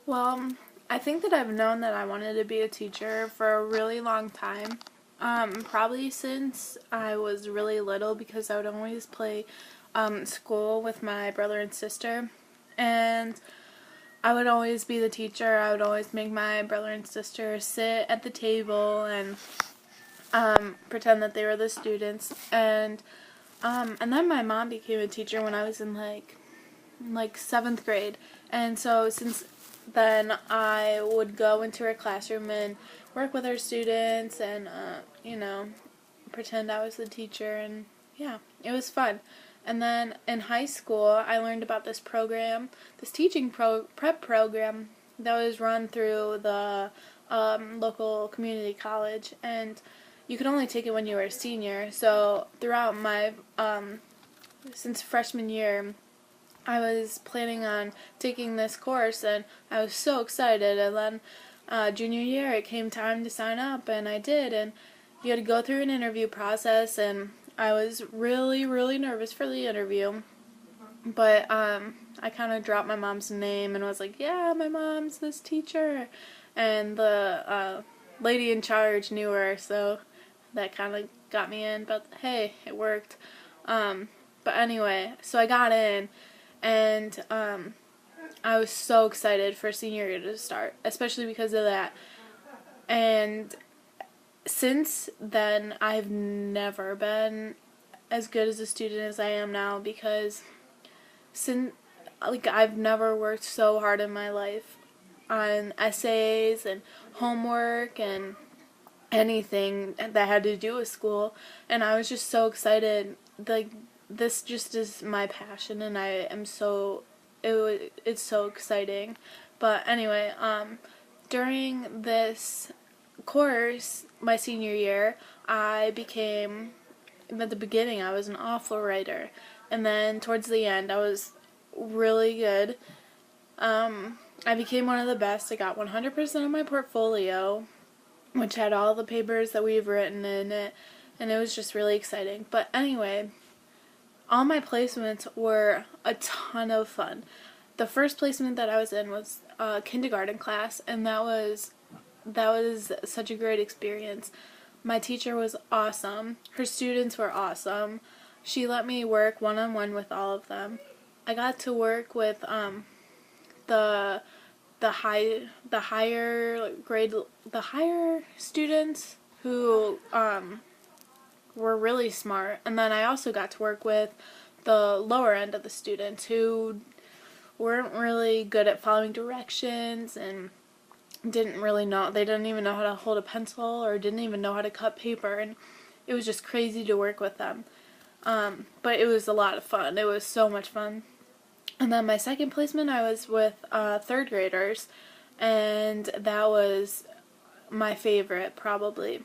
Well, I think that I've known that I wanted to be a teacher for a really long time. Probably since I was really little because I would always play school with my brother and sister. And I would always be the teacher. I would always make my brother and sister sit at the table and pretend that they were the students. And then my mom became a teacher when I was in like 7th grade. And so since then I would go into her classroom and work with her students and pretend I was the teacher, and yeah, it was fun. And then in high school I learned about this program, this teaching prep program that was run through the local community college, and you could only take it when you were a senior. So throughout my since freshman year I was planning on taking this course, and I was so excited. And then junior year, it came time to sign up, and I did. And you had to go through an interview process, and I was really, really nervous for the interview. But I kind of dropped my mom's name and was like, yeah, my mom's this teacher. And the lady in charge knew her, so that kind of got me in. But hey, it worked. But anyway, so I got in. And I was so excited for senior year to start, especially because of that. And since then, I've never been as good as a student as I am now, because I've never worked so hard in my life on essays and homework and anything that had to do with school, and I was just so excited. This just is my passion, and I am it's so exciting. But anyway, during this course, my senior year, at the beginning I was an awful writer, and then towards the end I was really good. I became one of the best. I got 100% of my portfolio, which had all the papers that we've written in it, and it was just really exciting. But anyway, all my placements were a ton of fun. The first placement that I was in was a kindergarten class, and that was such a great experience. My teacher was awesome. Her students were awesome. She let me work one-on-one with all of them. I got to work with the higher students who were really smart, and then I also got to work with the lower end of the students who weren't really good at following directions and didn't even know how to hold a pencil or didn't even know how to cut paper, and it was just crazy to work with them. But it was a lot of fun. It was so much fun. And then my second placement, I was with 3rd graders, and that was my favorite, probably.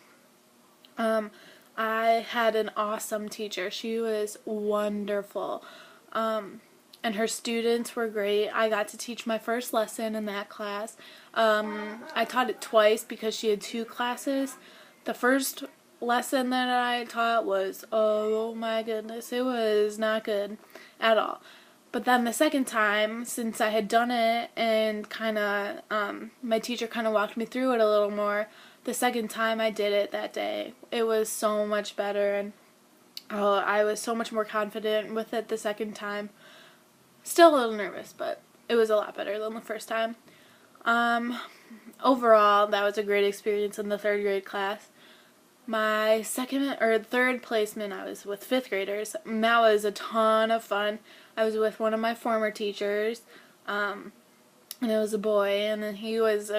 I had an awesome teacher. She was wonderful. And her students were great. I got to teach my first lesson in that class. I taught it twice because she had 2 classes. The first lesson that I taught was, oh my goodness, it was not good at all. But then the second time, since I had done it and my teacher kind of walked me through it a little more, the second time I did it that day, it was so much better, and I was so much more confident with it the second time. Still a little nervous, but it was a lot better than the first time. Overall, that was a great experience in the 3rd grade class. My third placement, I was with 5th graders, and that was a ton of fun. I was with one of my former teachers, and it was a boy, and it was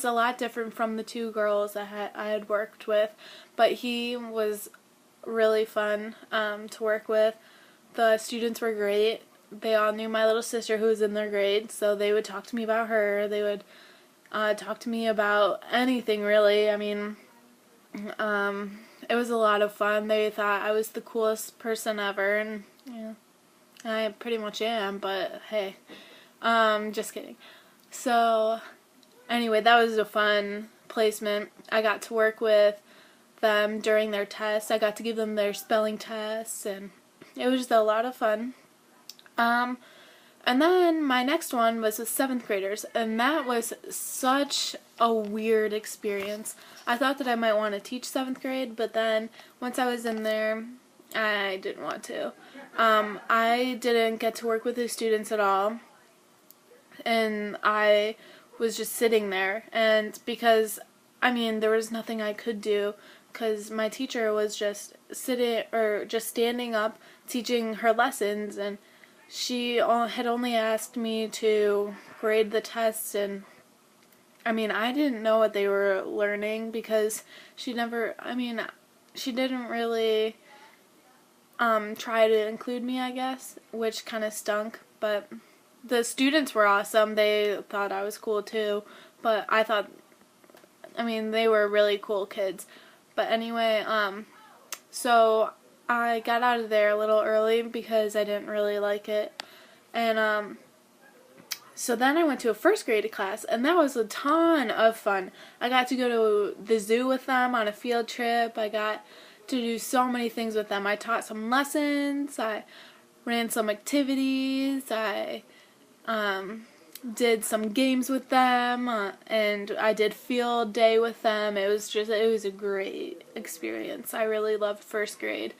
a lot different from the 2 girls that I had worked with, but he was really fun to work with. The students were great. They all knew my little sister who was in their grade, so they would talk to me about her. They would talk to me about anything, really. I mean, it was a lot of fun. They thought I was the coolest person ever, and yeah, I pretty much am, but hey, just kidding. So anyway, that was a fun placement. I got to work with them during their tests. I got to give them their spelling tests, and it was just a lot of fun. And then my next one was with 7th graders, and that was such a weird experience. I thought that I might want to teach 7th grade, but then once I was in there, I didn't want to. I didn't get to work with the students at all, and I was just sitting there. And because, I mean, there was nothing I could do, because my teacher was just standing up teaching her lessons, and she had only asked me to grade the tests, and I mean, I didn't know what they were learning because she didn't really try to include me, I guess, which kind of stunk. But the students were awesome. They thought I was cool too, but they were really cool kids. But anyway, so I got out of there a little early because I didn't really like it. And so then I went to a 1st grade class, and that was a ton of fun. I got to go to the zoo with them on a field trip. I got to do so many things with them. I taught some lessons. I ran some activities. I did some games with them, and I did field day with them. It was a great experience. I really loved 1st grade.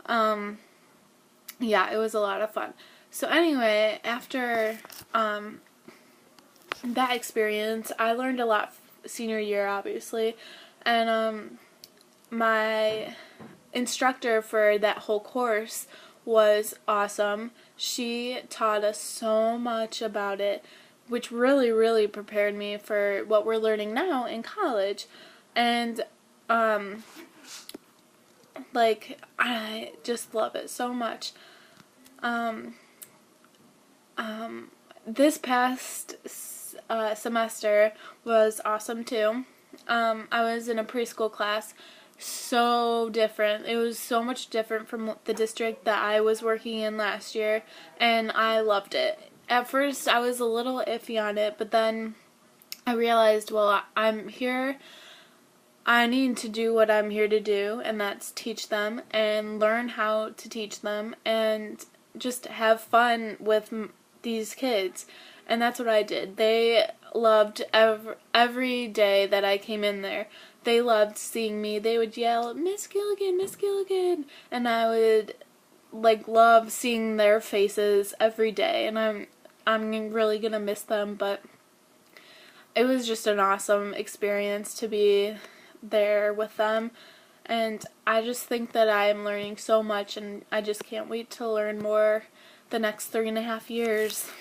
Yeah, it was a lot of fun. So anyway, after that experience, I learned a lot senior year, obviously, and my instructor for that whole course was awesome. She taught us so much about it, which really, really prepared me for what we're learning now in college. And I just love it so much. This past semester was awesome too. I was in a preschool class. So different. It was so much different from the district that I was working in last year, and I loved it. At first, I was a little iffy on it, but then I realized, well, I'm here. I need to do what I'm here to do, and that's teach them and learn how to teach them and just have fun with these kids. And that's what I did. They loved every day that I came in there. They loved seeing me. They would yell, "Miss Gilligan, Miss Gilligan," and I would love seeing their faces every day. And I'm really gonna miss them, but it was just an awesome experience to be there with them. And I just think that I am learning so much, and I just can't wait to learn more the next 3.5 years.